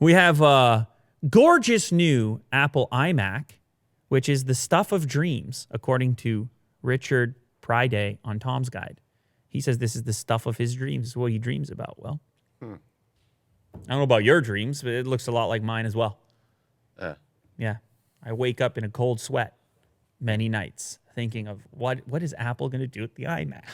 We have a gorgeous new Apple iMac, which is the stuff of dreams, according to Richard Priday on Tom's Guide. He says this is the stuff of his dreams. This is what he dreams about. Well, I don't know about your dreams, but it looks a lot like mine as well. Yeah. I wake up in a cold sweat many nights thinking of what is Apple going to do with the iMac?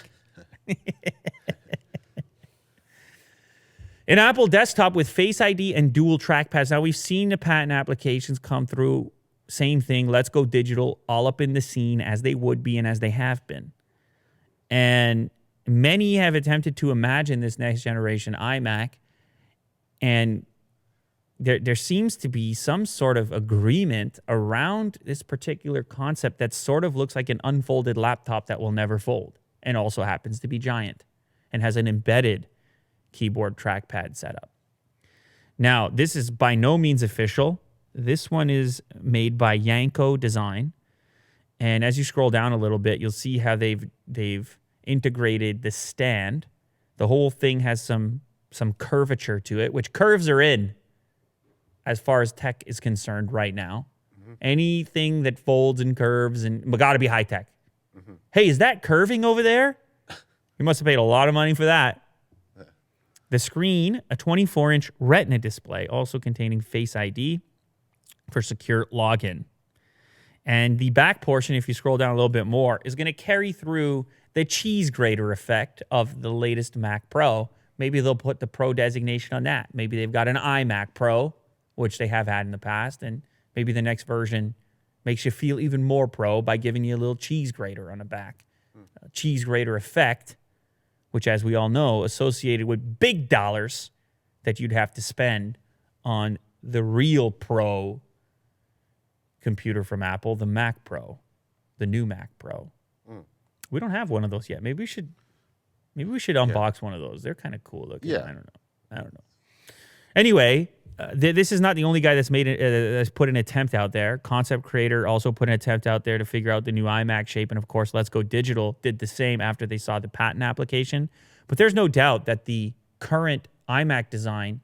An Apple desktop with Face ID and dual trackpads. Now, we've seen the patent applications come through. Same thing. Let's go digital, all up in the scene as they would be and as they have been. And many have attempted to imagine this next generation iMac, and there seems to be some sort of agreement around this particular concept that sort of looks like an unfolded laptop that will never fold and also happens to be giant and has an embedded keyboard trackpad setup. Now, this is by no means official. This one is made by Yanko Design. And as you scroll down a little bit, you'll see how they've integrated the stand. The whole thing has some curvature to it, which curves are in as far as tech is concerned right now. Anything that folds and curves and got to be high tech. Hey, is that curving over there? You must have paid a lot of money for that. The screen, a 24-inch Retina display, also containing Face ID for secure login. And the back portion, if you scroll down a little bit more, is going to carry through the cheese grater effect of the latest Mac Pro. Maybe they'll put the Pro designation on that. Maybe they've got an iMac Pro, which they have had in the past, and maybe the next version makes you feel even more pro by giving you a little cheese grater on the back. A cheese grater effect, which, as we all know, associated with big dollars that you'd have to spend on the real Pro computer from Apple, the Mac Pro, the new Mac Pro. We don't have one of those yet. Maybe we should unbox one of those. They're kind of cool looking. Yeah. I don't know. Anyway, this is not the only guy that's that's put an attempt out there. Concept Creator also put an attempt out there to figure out the new iMac shape, and of course, Let's Go Digital did the same after they saw the patent application. But there's no doubt that the current iMac design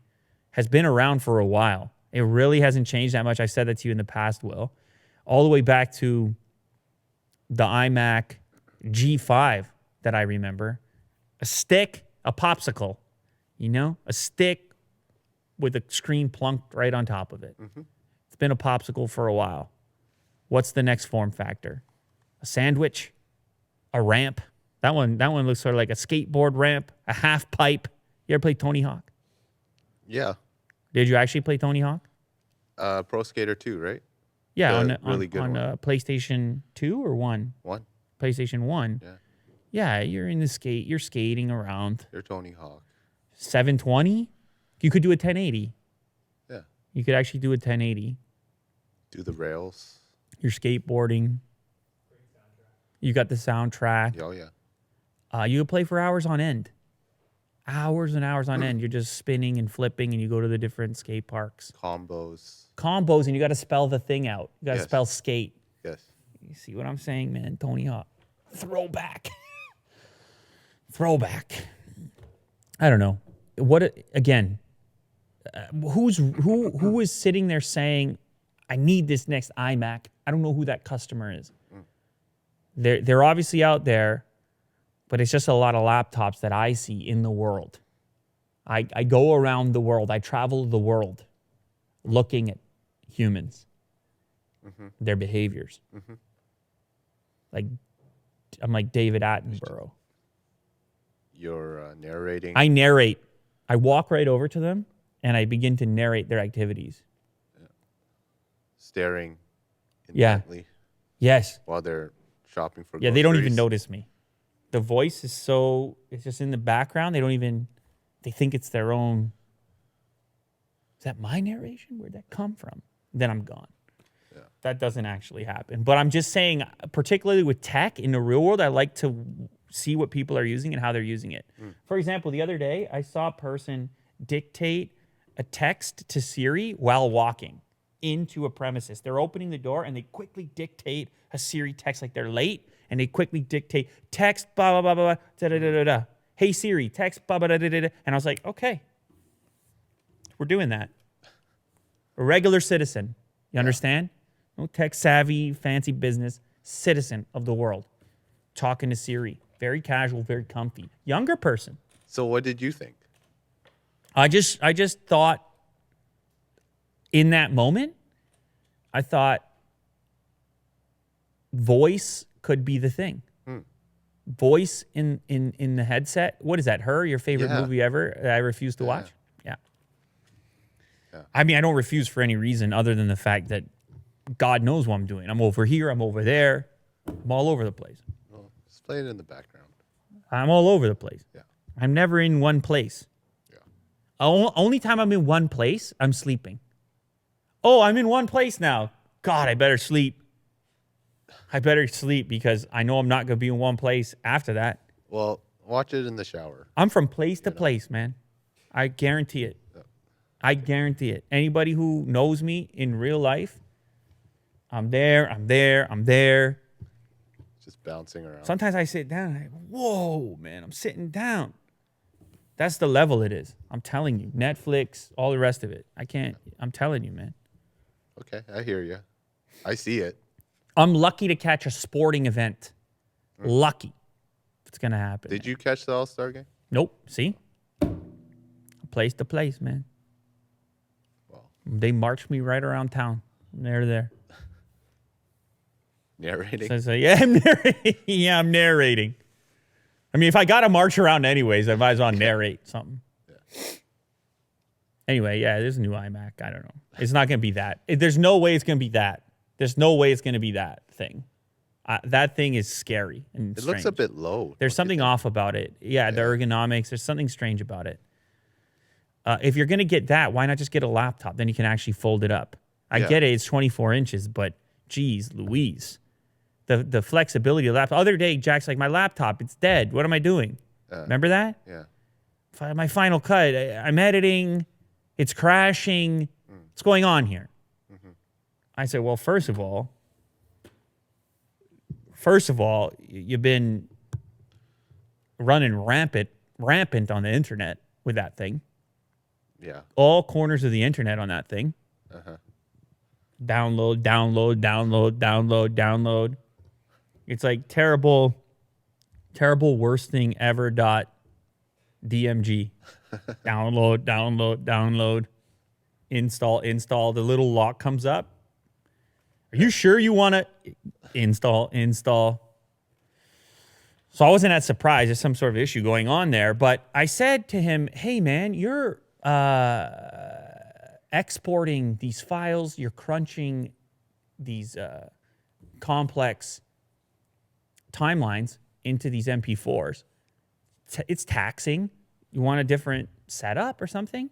has been around for a while. It really hasn't changed that much. I said that to you in the past, Will. All the way back to the iMac G5 that I remember. A stick, a popsicle, a stick with a screen plunked right on top of it. It's been a popsicle for a while. What's the next form factor? A sandwich? A ramp? That one looks sort of like a skateboard ramp, a half pipe. You ever play Tony Hawk? Yeah. Did you actually play Tony Hawk? Pro Skater 2, right? Yeah, on PlayStation 2 or 1? 1. PlayStation 1. Yeah. Yeah, you're skating around. You're Tony Hawk. 720? You could do a 1080. Yeah. You could actually do a 1080. Do the rails. You're skateboarding. You got the soundtrack. Oh, yeah. You could play for hours on end. Hours and hours on end. You're just spinning and flipping, and you go to the different skate parks. Combos, and you got to spell the thing out. You got to spell skate. Yes. You see what I'm saying, man? Tony Hawk. Throwback. I don't know. Who is sitting there saying, I need this next iMac? I don't know who that customer is. They're obviously out there, but it's just a lot of laptops that I see in the world. I go around the world. I travel the world looking at humans, their behaviors. I'm like David Attenborough. You're narrating. I narrate. I walk right over to them, and I begin to narrate their activities. Yeah. Staring intently. Yes. While they're shopping for groceries. They don't even notice me. The voice is it's just in the background. They think it's their own. Is that my narration? Where'd that come from? Then I'm gone. Yeah. That doesn't actually happen. But I'm just saying, particularly with tech in the real world, I like to see what people are using and how they're using it. For example, the other day, I saw a person dictate a text to Siri while walking into a premises. They're opening the door, and they quickly dictate a Siri text like they're late, and they quickly dictate text, blah, blah, blah, blah, da, da, da, da, da. Hey, Siri, text, blah, blah, da, da, da, da. And I was like, okay, we're doing that. A regular citizen. You understand? No tech savvy, fancy business. Citizen of the world. Talking to Siri. Very casual, very comfy. Younger person. So what did you think? I just thought in that moment, I thought voice could be the thing. Voice in the headset. What is that? Her? Your favorite movie ever? I refuse to watch? Yeah. I mean, I don't refuse for any reason other than the fact that God knows what I'm doing. I'm over here. I'm over there. I'm all over the place. Well, just play it in the background. I'm all over the place. Yeah. I'm never in one place. Yeah. Only time I'm in one place, I'm sleeping. Oh, I'm in one place now. God, I better sleep. I better sleep because I know I'm not going to be in one place after that. Well, watch it in the shower. I'm from place to place, man. I guarantee it. I guarantee it. Anybody who knows me in real life, I'm there. Just bouncing around. Sometimes I sit down and I go, whoa, man, I'm sitting down. That's the level it is. I'm telling you. Netflix, all the rest of it. I can't. I'm telling you, man. Okay, I hear you. I see it. I'm lucky to catch a sporting event. Lucky. It's going to happen. Did you catch the All-Star game? Nope. See? Place to place, man. Well, They marched me right around town. From there to there. narrating. So yeah, I'm narrating. Yeah, I'm narrating. I mean, if I got to march around anyways, I might as well narrate something. Anyway, yeah, there's a new iMac. I don't know. It's not going to be that. There's no way it's going to be that. There's no way it's going to be that thing. That thing is scary and It looks a bit low. There's something off about it. Yeah, the ergonomics. There's something strange about it. If you're going to get that, why not just get a laptop? Then you can actually fold it up. I get it. It's 24 inches, but geez, Louise. The flexibility of the laptop. Other day, Jack's like, my laptop, it's dead. What am I doing? Remember that? Yeah. My Final Cut. I'm editing. It's crashing. What's going on here? I said, well, first of all, you've been running rampant on the internet with that thing. Yeah. All corners of the internet on that thing. Download. It's like terrible worst thing ever .dmg. Download. Install. The little lock comes up. Are you sure you want to install? So I wasn't that surprised. There's some sort of issue going on there. But I said to him, hey, man, you're exporting these files. You're crunching these complex timelines into these MP4s. It's taxing. You want a different setup or something?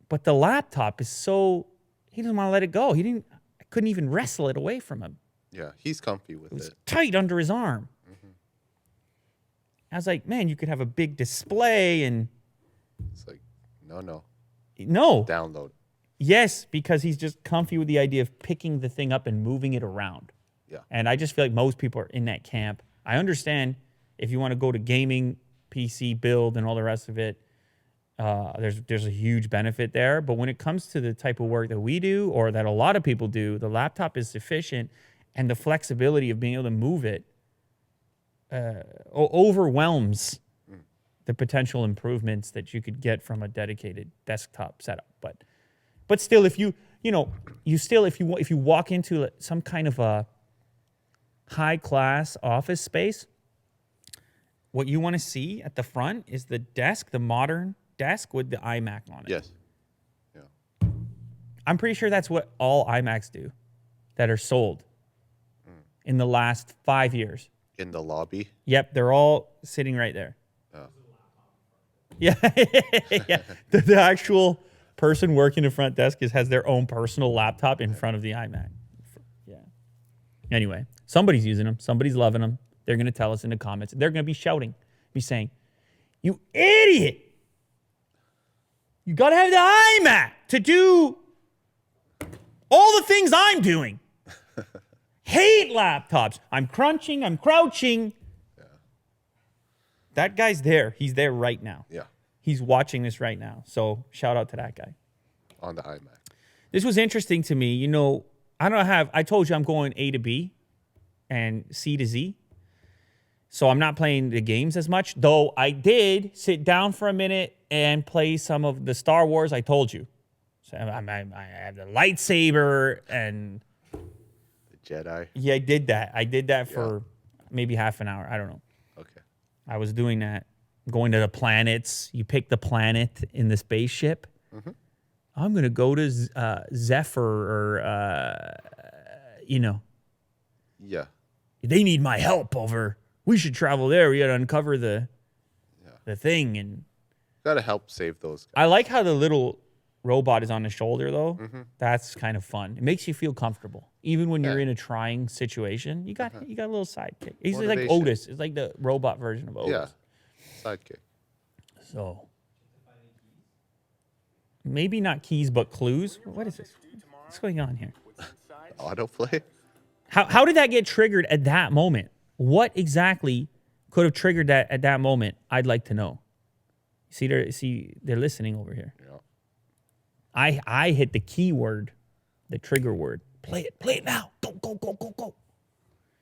But the laptop is so... He doesn't want to let it go. I couldn't even wrestle it away from him. Yeah, he's comfy with it. It was tight under his arm. I was like, man, you could have a big display and... It's like, no. No. Download. Yes, because he's just comfy with the idea of picking the thing up and moving it around. Yeah. And I just feel like most people are in that camp. I understand if you want to go to gaming, PC build, and all the rest of it, there's a huge benefit there. But when it comes to the type of work that we do or that a lot of people do, the laptop is sufficient, and the flexibility of being able to move it overwhelms the potential improvements that you could get from a dedicated desktop setup. But still, if you walk into some kind of a high class office space, what you want to see at the front is the desk, the modern desk with the iMac on it. Yes. Yeah. I'm pretty sure that's what all iMacs do that are sold in the last 5 years. In the lobby? Yep, they're all sitting right there. Oh. Yeah. Yeah. The actual person working the front desk has their own personal laptop in front of the iMac. Yeah. Anyway, somebody's using them. Somebody's loving them. They're going to tell us in the comments. They're going to be shouting, be saying, you idiot. You got to have the iMac to do all the things I'm doing. Hate laptops. I'm crunching. I'm crouching. Yeah. That guy's there. He's there right now. Yeah. He's watching this right now. So shout out to that guy. On the iMac. This was interesting to me. You know, I told you I'm going A to B and C to Z. So I'm not playing the games as much, though I did sit down for a minute and play some of the Star Wars. I told you. So I have the lightsaber and The Jedi. yeah, I did that. I did that for maybe half an hour. I don't know. Okay. I was doing that, going to the planets. You pick the planet in the spaceship. Mm-hmm. I'm going to go to Zephyr or, you know, Yeah. they need my help over. We should travel there. We got to uncover the thing. And Gotta help save those guys. I like how the little robot is on the shoulder, though. Mm-hmm. That's kind of fun. It makes you feel comfortable. Even when you're Yeah. in a trying situation, you got a little sidekick. He's like Motivation. Otis. It's like the robot version of Otis. Yeah. Sidekick. So maybe not keys, but clues. What is this? What's going on here? Autoplay. How did that get triggered at that moment? What exactly could have triggered that at that moment? I'd like to know. They're listening over here. Yeah. I hit the keyword, the trigger word. Play it now. Go.